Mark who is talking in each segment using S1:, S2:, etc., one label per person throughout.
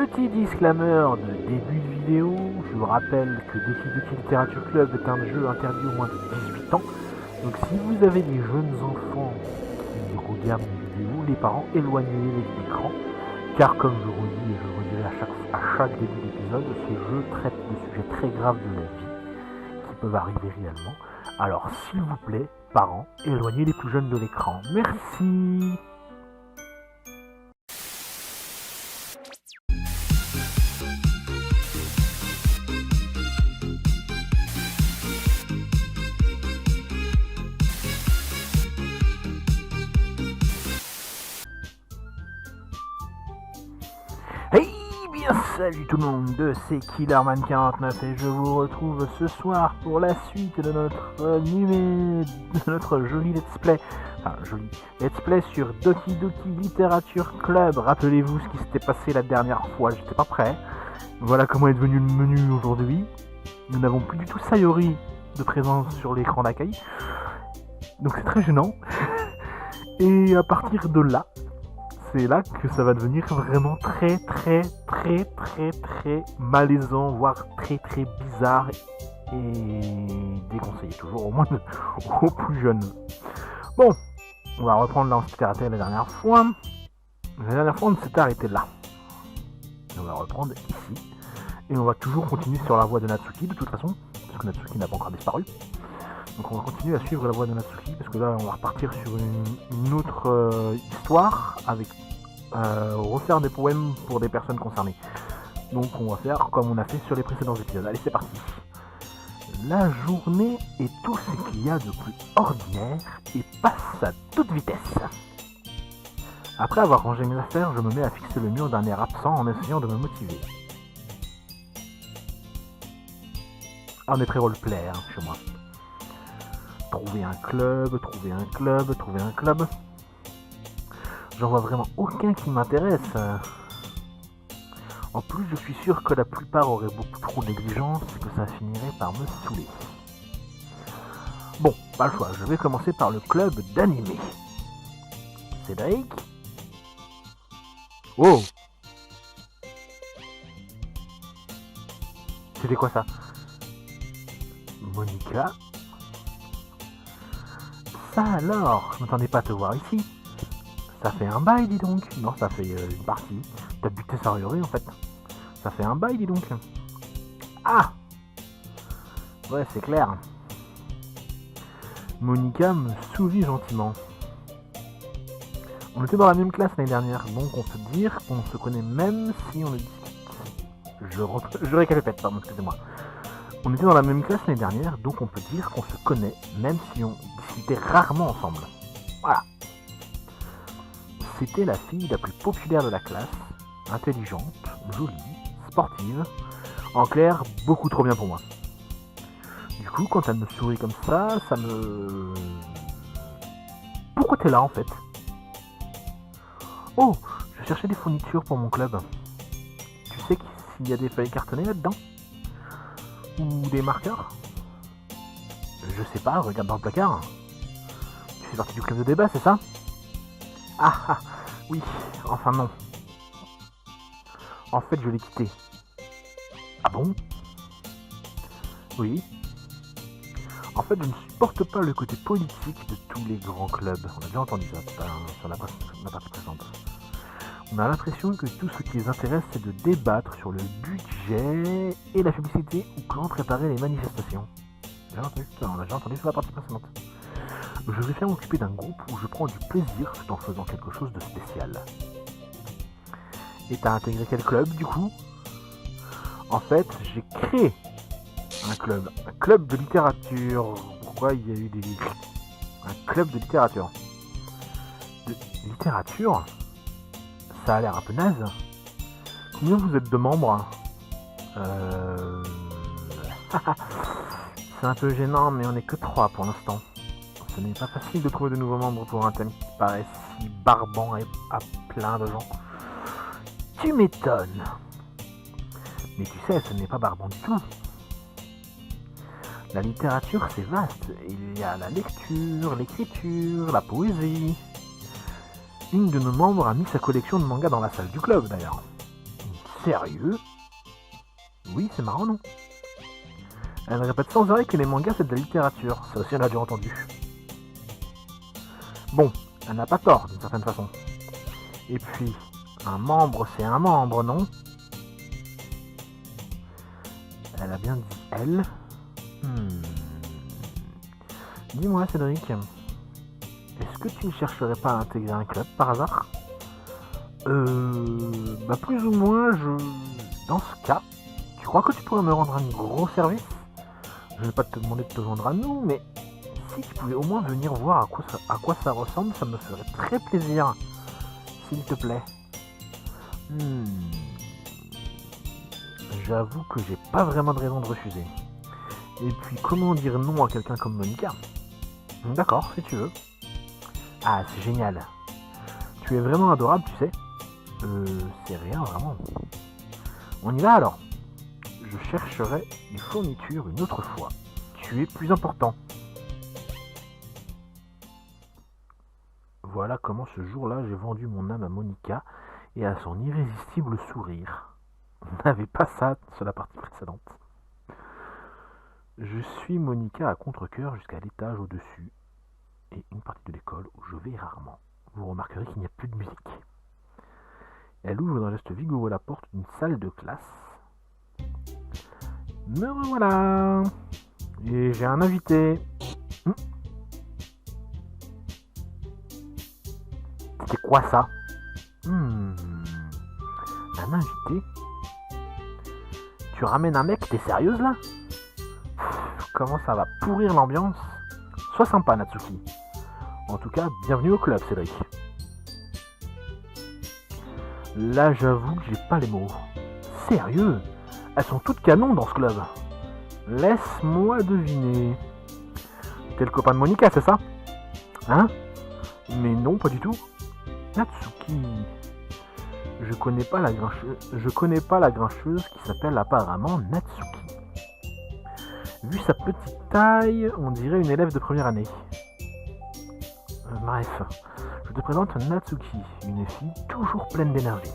S1: Petit disclaimer de début de vidéo, je vous rappelle que Doki Literature Club est un jeu interdit au moins de 18 ans. Donc si vous avez des jeunes enfants qui regardent mes vidéos, les parents, éloignez-les de l'écran. Car comme je redis et je le redirai à chaque début d'épisode, ce jeu traite de sujets très graves de la vie qui peuvent arriver réellement. Alors s'il vous plaît, parents, éloignez les plus jeunes de l'écran. Merci. Salut tout le monde, c'est Killerman49 et je vous retrouve ce soir pour la suite de notre joli let's play. Enfin, joli let's play sur Doki Literature Club. Rappelez-vous ce qui s'était passé la dernière fois, j'étais pas prêt. Voilà comment est devenu le menu aujourd'hui. Nous n'avons plus du tout Sayori de présence sur l'écran d'accueil. Donc c'est très gênant. Et à partir de là, c'est là que ça va devenir vraiment très malaisant, voire très bizarre et déconseillé, toujours au moins aux plus jeunes. Bon, on va reprendre là où on s'était arrêté la dernière fois. La dernière fois on s'était arrêté là. On va reprendre ici. Et on va toujours continuer sur la voie de Natsuki de toute façon, parce que Natsuki n'a pas encore disparu. Donc on va continuer à suivre la voie de Natsuki, parce que là on va repartir sur une autre histoire, avec refaire des poèmes pour des personnes concernées. Donc on va faire comme on a fait sur les précédents épisodes. Allez, c'est parti. La journée est tout ce qu'il y a de plus ordinaire et passe à toute vitesse. Après avoir rangé mes affaires, je me mets à fixer le mur d'un air absent en essayant de me motiver. Ah, on est très roleplay hein, chez moi. Trouver un club. J'en vois vraiment aucun qui m'intéresse. En plus, je suis sûr que la plupart auraient beaucoup trop d'exigence et que ça finirait par me saouler. Bon, pas le choix, je vais commencer par le club d'animé. Cédric. Oh! C'était quoi ça? Monica. Ça alors, je m'attendais pas à te voir ici. Ça fait un bail, dis donc. Non, ça fait une partie. T'as buté Sayori en fait. Ça fait un bail, dis donc. Ah! Ouais, c'est clair. Monica me sourit gentiment. On était dans la même classe l'année dernière, donc on peut dire qu'on se connaît même si on ne discute. Je récapitule, pardon, excusez-moi. On était dans la même classe l'année dernière, donc on peut dire qu'on se connaît même si on discutait rarement ensemble. Voilà. C'était la fille la plus populaire de la classe, intelligente, jolie, sportive, en clair, beaucoup trop bien pour moi. Du coup, quand elle me sourit comme ça me... Pourquoi t'es là en fait? Oh, je cherchais des fournitures pour mon club. Tu sais s'il y a des feuilles cartonnées là-dedans? Ou des marqueurs? Je sais pas, regarde dans le placard. Tu fais partie du club de débat, c'est ça? Ah, oui, enfin non. En fait, je l'ai quitté. Ah bon? Oui. En fait, je ne supporte pas le côté politique de tous les grands clubs. On a déjà entendu ça sur la partie précédente. On a l'impression que tout ce qui les intéresse, c'est de débattre sur le budget et la publicité ou comment préparer les manifestations. On l'a déjà entendu sur la partie précédente. Je préfère m'occuper d'un groupe où je prends du plaisir tout en faisant quelque chose de spécial. Et t'as intégré quel club du coup? En fait, j'ai créé un club de littérature. Pourquoi il y a eu des... Un club de littérature. De littérature? Ça a l'air un peu naze. Combien vous êtes de membres? C'est un peu gênant, mais on n'est que 3 pour l'instant. Ce n'est pas facile de trouver de nouveaux membres pour un thème qui paraît si barbant et à plein de gens. Tu m'étonnes. Mais tu sais, ce n'est pas barbant du tout. La littérature, c'est vaste. Il y a la lecture, l'écriture, la poésie. Une de nos membres a mis sa collection de mangas dans la salle du club, d'ailleurs. Sérieux? Oui, c'est marrant, non? Elle répète sans arrêt que les mangas c'est de la littérature. Ça aussi, elle a déjà entendu. Bon, elle n'a pas tort, d'une certaine façon. Et puis, un membre, c'est un membre, non? Elle a bien dit elle. Dis-moi, Cédric, est-ce que tu ne chercherais pas à intégrer un club par hasard? Plus ou moins, Dans ce cas, tu crois que tu pourrais me rendre un gros service? Je vais pas te demander de te joindre à nous, mais si tu pouvais au moins venir voir à quoi ça ressemble, ça me ferait très plaisir. S'il te plaît. J'avoue que j'ai pas vraiment de raison de refuser. Et puis, comment dire non à quelqu'un comme Monica? D'accord, si tu veux. Ah, c'est génial. Tu es vraiment adorable, tu sais. C'est rien, vraiment. On y va alors. Je chercherai les fournitures une autre fois. Tu es plus important. Voilà comment ce jour-là j'ai vendu mon âme à Monica et à son irrésistible sourire. On n'avait pas ça sur la partie précédente. Je suis Monica à contre-cœur jusqu'à l'étage au-dessus et une partie de l'école où je vais rarement. Vous remarquerez qu'il n'y a plus de musique. Elle ouvre d'un geste vigoureux la porte d'une salle de classe. Me revoilà. Et j'ai un invité. C'est quoi ça? Un invité? Tu ramènes un mec? T'es sérieuse là? Comment ça va pourrir l'ambiance? Sois sympa, Natsuki. En tout cas, bienvenue au club, Cédric. Là, j'avoue que j'ai pas les mots. Sérieux? Elles sont toutes canons dans ce club. Laisse-moi deviner. T'es le copain de Monica, c'est ça? Hein? Mais non, pas du tout. Natsuki. Je connais pas la grincheuse qui s'appelle apparemment Natsuki. Vu sa petite taille, on dirait une élève de première année. Bref, je te présente Natsuki, une fille toujours pleine d'énergie.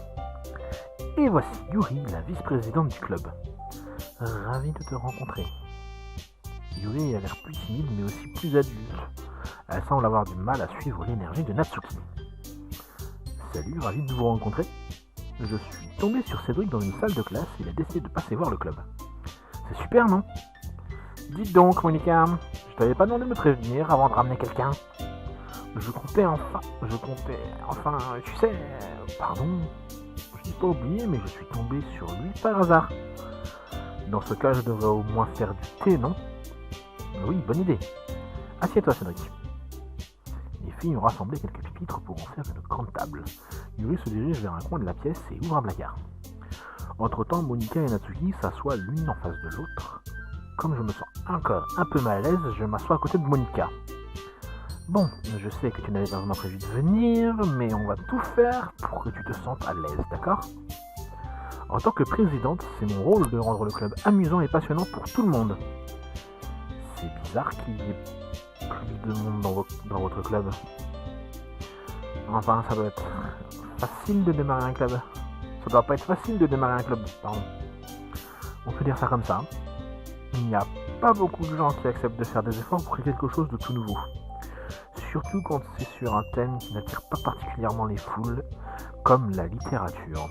S1: Et voici Yuri, la vice-présidente du club. Ravie de te rencontrer. Yuri a l'air plus timide mais aussi plus adulte. Elle semble avoir du mal à suivre l'énergie de Natsuki. Salut, ravi de vous rencontrer. Je suis tombé sur Cédric dans une salle de classe et il a décidé de passer voir le club. C'est super, non? Dites donc, Monica, je t'avais pas demandé de me prévenir avant de ramener quelqu'un. Je comptais, tu sais, pardon, je n'ai pas oublié, mais je suis tombé sur lui par hasard. Dans ce cas, je devrais au moins faire du thé, non? Oui, bonne idée. Assieds-toi, Cédric. Les filles ont rassemblé quelques pupitres pour en faire une grande table. Yuri se dirige vers un coin de la pièce et ouvre un placard. Entre-temps, Monica et Natsuki s'assoient l'une en face de l'autre. Comme je me sens encore un peu mal à l'aise, je m'assois à côté de Monica. Bon, je sais que tu n'avais pas vraiment prévu de venir, mais on va tout faire pour que tu te sentes à l'aise, d'accord? En tant que présidente, c'est mon rôle de rendre le club amusant et passionnant pour tout le monde. C'est bizarre qu'il y ait plus de monde dans votre club. Enfin, ça doit être facile de démarrer un club. Ça doit pas être facile de démarrer un club, pardon. On peut dire ça comme ça. Il n'y a pas beaucoup de gens qui acceptent de faire des efforts pour créer quelque chose de tout nouveau. Surtout quand c'est sur un thème qui n'attire pas particulièrement les foules, comme la littérature.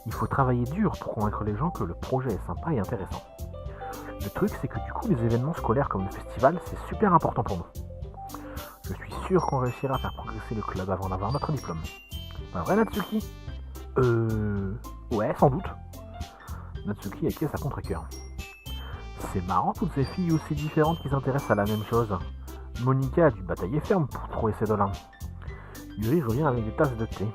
S1: Il faut travailler dur pour convaincre les gens que le projet est sympa et intéressant. Le truc, c'est que du coup, les événements scolaires comme le festival, c'est super important pour nous. Je suis sûr qu'on réussira à faire progresser le club avant d'avoir notre diplôme. Pas vrai, Natsuki? Ouais, sans doute. Natsuki acquiesce à contre-cœur. C'est marrant, toutes ces filles aussi différentes qui s'intéressent à la même chose. Monica a dû batailler ferme pour trouver ses dolins. Yuri revient avec des tasses de thé.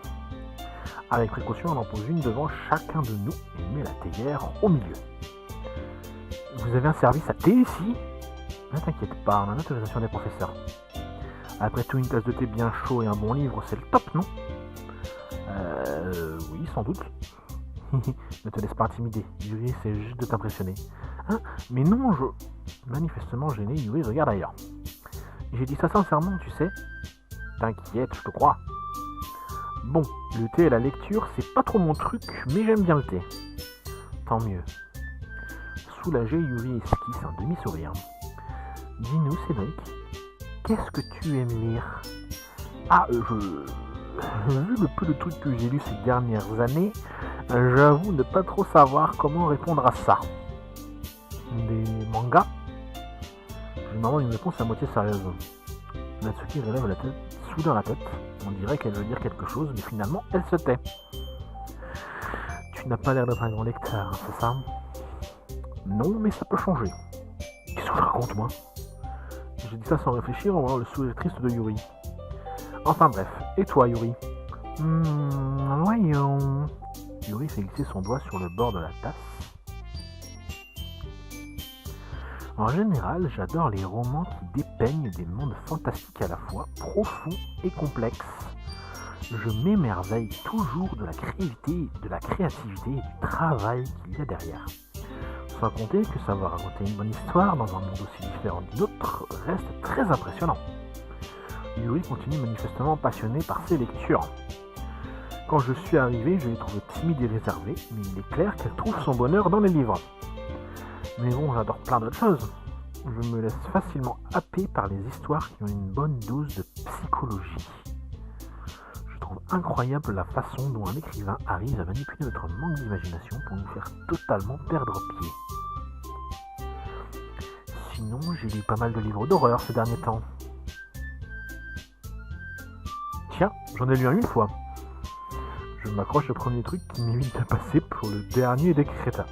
S1: Avec précaution, elle en pose une devant chacun de nous et met la théière au milieu. Vous avez un service à thé ici? Ne t'inquiète pas, on a l'autorisation des professeurs. Après tout, une tasse de thé bien chaud et un bon livre, c'est le top, non? Oui, sans doute. Ne te laisse pas intimider, Yuri essaie juste de t'impressionner. Hein? Mais non, Manifestement gêné, Yuri regarde ailleurs. J'ai dit ça sincèrement, tu sais. T'inquiète, je te crois. Bon, le thé et la lecture, c'est pas trop mon truc, mais j'aime bien le thé. Tant mieux. Soulagé, Yuri esquisse un demi-sourire. Dis-nous, Cédric, qu'est-ce que tu aimes lire? Ah, vu le peu de trucs que j'ai lus ces dernières années, j'avoue ne pas trop savoir comment répondre à ça. Des mangas? Je lui demande une réponse à moitié sérieuse. Natsuki relève la tête, soudain la tête. On dirait qu'elle veut dire quelque chose, mais finalement, elle se tait. Tu n'as pas l'air d'être un grand lecteur, c'est ça? Non, mais ça peut changer. Qu'est-ce que je raconte, moi? J'ai dit ça sans réfléchir en voyant le sourire triste de Yuri. Enfin bref, et toi, Yuri? Voyons. Yuri fait glisser son doigt sur le bord de la tasse. En général, j'adore les romans qui dépeignent des mondes fantastiques à la fois profonds et complexes. Je m'émerveille toujours de la créativité et du travail qu'il y a derrière. Sans compter que savoir raconter une bonne histoire dans un monde aussi différent du nôtre reste très impressionnant. Yuri continue manifestement passionné par ses lectures. Quand je suis arrivé, je l'ai trouvée timide et réservée, mais il est clair qu'elle trouve son bonheur dans les livres. Mais bon, j'adore plein d'autres choses. Je me laisse facilement happer par les histoires qui ont une bonne dose de psychologie. Je trouve incroyable la façon dont un écrivain arrive à manipuler notre manque d'imagination pour nous faire totalement perdre pied. Sinon, j'ai lu pas mal de livres d'horreur ces derniers temps. Tiens, j'en ai lu un une fois. Je m'accroche au premier truc qui m'évite de passer pour le dernier des crétins.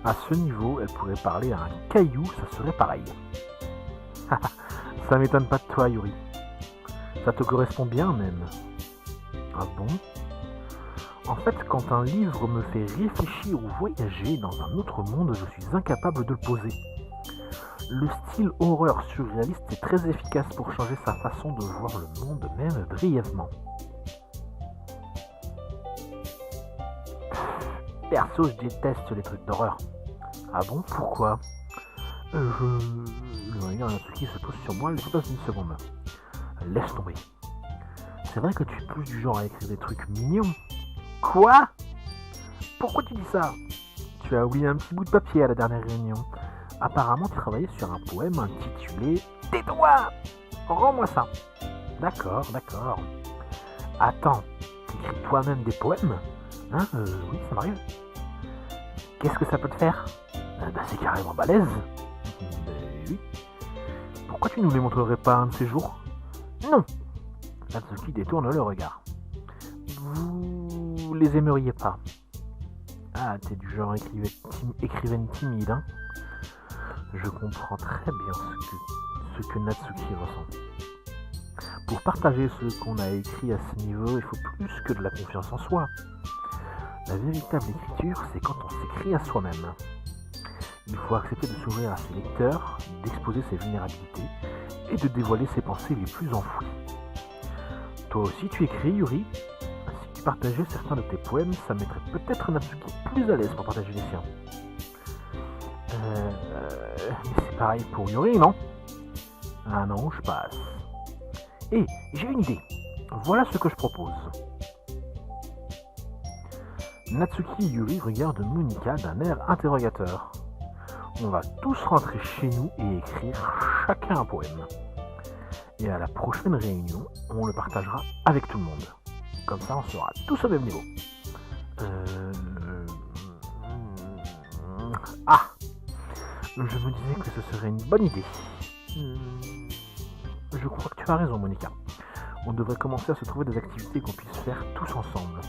S1: À ce niveau, elle pourrait parler à un caillou, ça serait pareil. Ça m'étonne pas de toi, Yuri. Ça te correspond bien même. Ah bon? En fait, quand un livre me fait réfléchir ou voyager dans un autre monde, je suis incapable de le poser. Le style horreur surréaliste est très efficace pour changer sa façon de voir le monde, même brièvement. Perso, je déteste les trucs d'horreur. Ah bon, pourquoi? Le regard d'un truc qui se pose sur moi l'espace d'une seconde. Laisse tomber. C'est vrai que tu es plus du genre à écrire des trucs mignons. Quoi? Pourquoi tu dis ça? Tu as oublié un petit bout de papier à la dernière réunion. Apparemment, tu travaillais sur un poème intitulé « Tais-toi! Rends-moi ça !» D'accord. Attends, tu écris toi-même des poèmes? Hein, oui, ça m'arrive. Qu'est-ce que ça peut te faire? C'est carrément balèze. Oui. Pourquoi tu nous les montrerais pas un de ces jours? Non. Natsuki détourne le regard. Vous les aimeriez pas? Ah, t'es du genre écrivaine timide, hein? Je comprends très bien ce que Natsuki ressent. Pour partager ce qu'on a écrit à ce niveau, il faut plus que de la confiance en soi. La véritable écriture, c'est quand on s'écrit à soi-même. Il faut accepter de s'ouvrir à ses lecteurs, d'exposer ses vulnérabilités et de dévoiler ses pensées les plus enfouies. Toi aussi tu écris, Yuri. Si tu partageais certains de tes poèmes, ça mettrait peut-être Natsuki plus à l'aise pour partager les siens. Mais c'est pareil pour Yuri, non? Ah non, je passe. Et j'ai une idée. Voilà ce que je propose. Natsuki et Yuri regardent Monika d'un air interrogateur. On va tous rentrer chez nous et écrire chacun un poème. Et à la prochaine réunion, on le partagera avec tout le monde. Comme ça, on sera tous au même niveau. Ah! Je me disais que ce serait une bonne idée. Je crois que tu as raison, Monika. On devrait commencer à se trouver des activités qu'on puisse faire tous ensemble.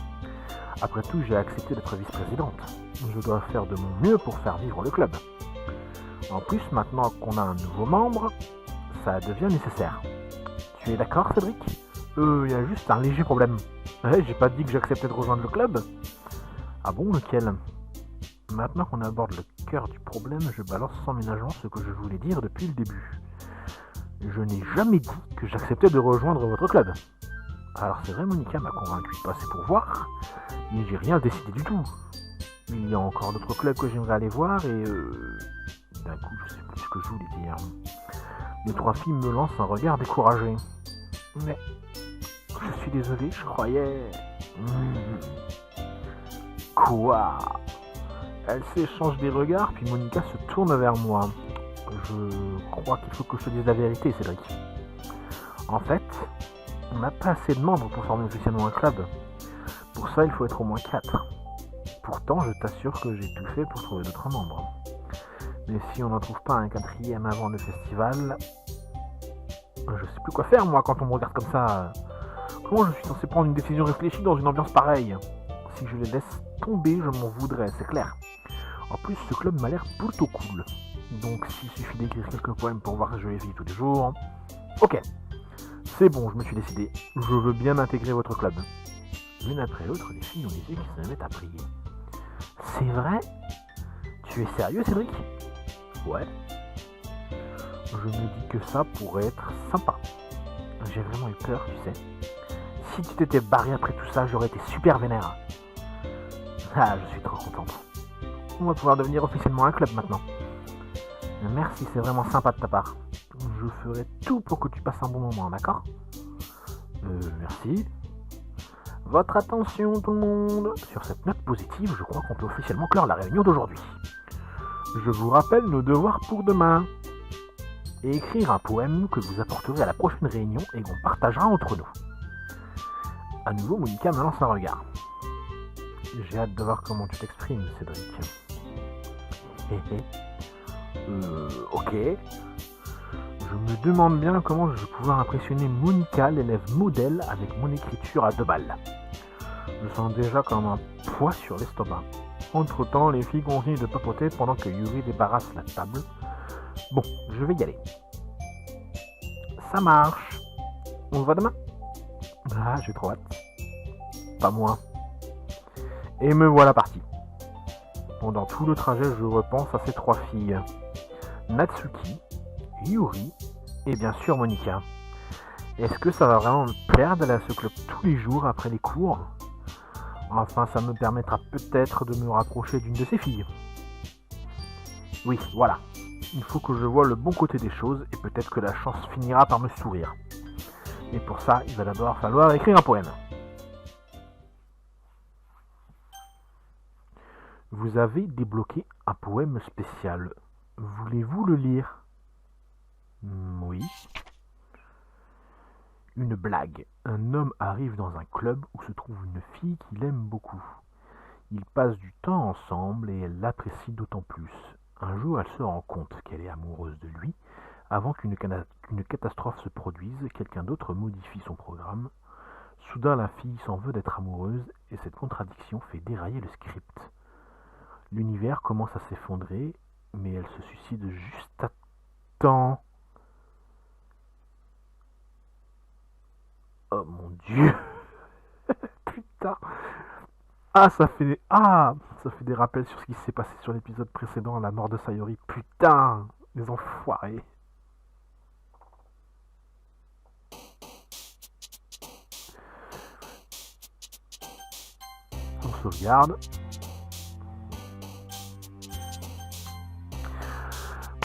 S1: Après tout, j'ai accepté d'être vice-présidente. Je dois faire de mon mieux pour faire vivre le club. En plus, maintenant qu'on a un nouveau membre, ça devient nécessaire. Tu es d'accord, Cédric? Il y a juste un léger problème. J'ai pas dit que j'acceptais de rejoindre le club. Ah bon, lequel? Maintenant qu'on aborde le cœur du problème, je balance sans ménagement ce que je voulais dire depuis le début. Je n'ai jamais dit que j'acceptais de rejoindre votre club. Alors c'est vrai, Monika m'a convaincu de passer pour voir, mais j'ai rien décidé du tout. Il y a encore d'autres clubs que j'aimerais aller voir et d'un coup je sais plus ce que je voulais dire. Les trois filles me lancent un regard découragé. Mais je suis désolé, je croyais... Quoi? Elle s'échange des regards, puis Monica se tourne vers moi. Je crois qu'il faut que je te dise la vérité, Cédric. En fait, on n'a pas assez de membres pour former officiellement un club. Pour ça, il faut être au moins 4. Pourtant, je t'assure que j'ai tout fait pour trouver d'autres membres. Mais si on n'en trouve pas un 4e avant le festival, je sais plus quoi faire, moi, quand on me regarde comme ça. Comment je suis censé prendre une décision réfléchie dans une ambiance pareille? Si je les laisse tomber, je m'en voudrais, c'est clair. En plus, ce club m'a l'air plutôt cool. Donc, s'il suffit d'écrire quelques poèmes pour voir que je les vis tous les jours... Ok, c'est bon, je me suis décidé. Je veux bien intégrer votre club. L'une après l'autre, les filles ont les yeux qui se mettent à prier. C'est vrai? Tu es sérieux, Cédric? Ouais. Je me dis que ça pourrait être sympa. J'ai vraiment eu peur, tu sais. Si tu t'étais barré après tout ça, j'aurais été super vénère. Ah, je suis trop contente. On va pouvoir devenir officiellement un club maintenant. Merci, c'est vraiment sympa de ta part. Je ferai tout pour que tu passes un bon moment, d'accord? Merci. Votre attention, tout le monde. Sur cette note positive, je crois qu'on peut officiellement clore la réunion d'aujourd'hui. Je vous rappelle nos devoirs pour demain. Écrire un poème que vous apporterez à la prochaine réunion et qu'on partagera entre nous. À nouveau, Monica me lance un regard. J'ai hâte de voir comment tu t'exprimes, Cédric. Ok. Je me demande bien comment je vais pouvoir impressionner Monica, l'élève modèle, avec mon écriture à 2 balles. Je sens déjà comme un poids sur l'estomac. Entre temps, les filles continuent de papoter pendant que Yuri débarrasse la table. Bon, je vais y aller. Ça marche. On se voit demain? Ah, j'ai trop hâte. Pas moi. Et me voilà parti. Pendant tout le trajet, je repense à ces 3 filles. Natsuki, Yuri et bien sûr Monica. Est-ce que ça va vraiment me plaire d'aller à ce club tous les jours après les cours? Enfin, ça me permettra peut-être de me rapprocher d'une de ces filles. Oui, voilà. Il faut que je voie le bon côté des choses et peut-être que la chance finira par me sourire. Mais pour ça, il va d'abord falloir écrire un poème. Vous avez débloqué un poème spécial. Voulez-vous le lire? Oui. Une blague. Un homme arrive dans un club où se trouve une fille qu'il aime beaucoup. Ils passent du temps ensemble et elle l'apprécie d'autant plus. Un jour, elle se rend compte qu'elle est amoureuse de lui. Avant qu'une catastrophe se produise, quelqu'un d'autre modifie son programme. Soudain, la fille s'en veut d'être amoureuse et cette contradiction fait dérailler le script. L'univers commence à s'effondrer, mais elle se suicide juste à temps. Oh mon Dieu. Putain. Ça fait des rappels sur ce qui s'est passé sur l'épisode précédent, la mort de Sayori. Putain, les enfoirés. On sauvegarde.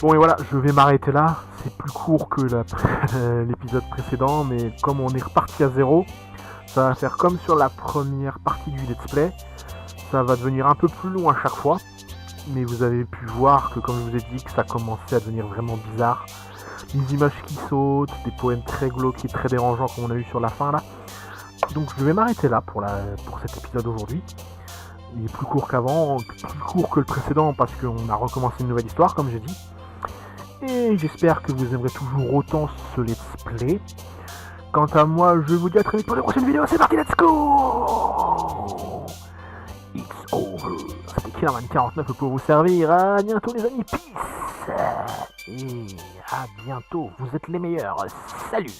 S1: Bon et voilà, je vais m'arrêter là. C'est plus court que l'épisode précédent, mais comme on est reparti à 0, ça va faire comme sur la première partie du let's play. Ça va devenir un peu plus long à chaque fois, mais vous avez pu voir que, comme je vous ai dit, que ça commençait à devenir vraiment bizarre. Des images qui sautent, des poèmes très glauques et très dérangeants comme on a eu sur la fin là. Donc je vais m'arrêter là pour cet épisode aujourd'hui. Il est plus court qu'avant, plus court que le précédent parce qu'on a recommencé une nouvelle histoire comme j'ai dit. Et j'espère que vous aimerez toujours autant ce let's play. Quant à moi, je vous dis à très vite pour la prochaine vidéo. C'est parti, let's go! It's over. C'était Killerman49 pour vous servir. À bientôt les amis, peace! Et à bientôt, vous êtes les meilleurs. Salut!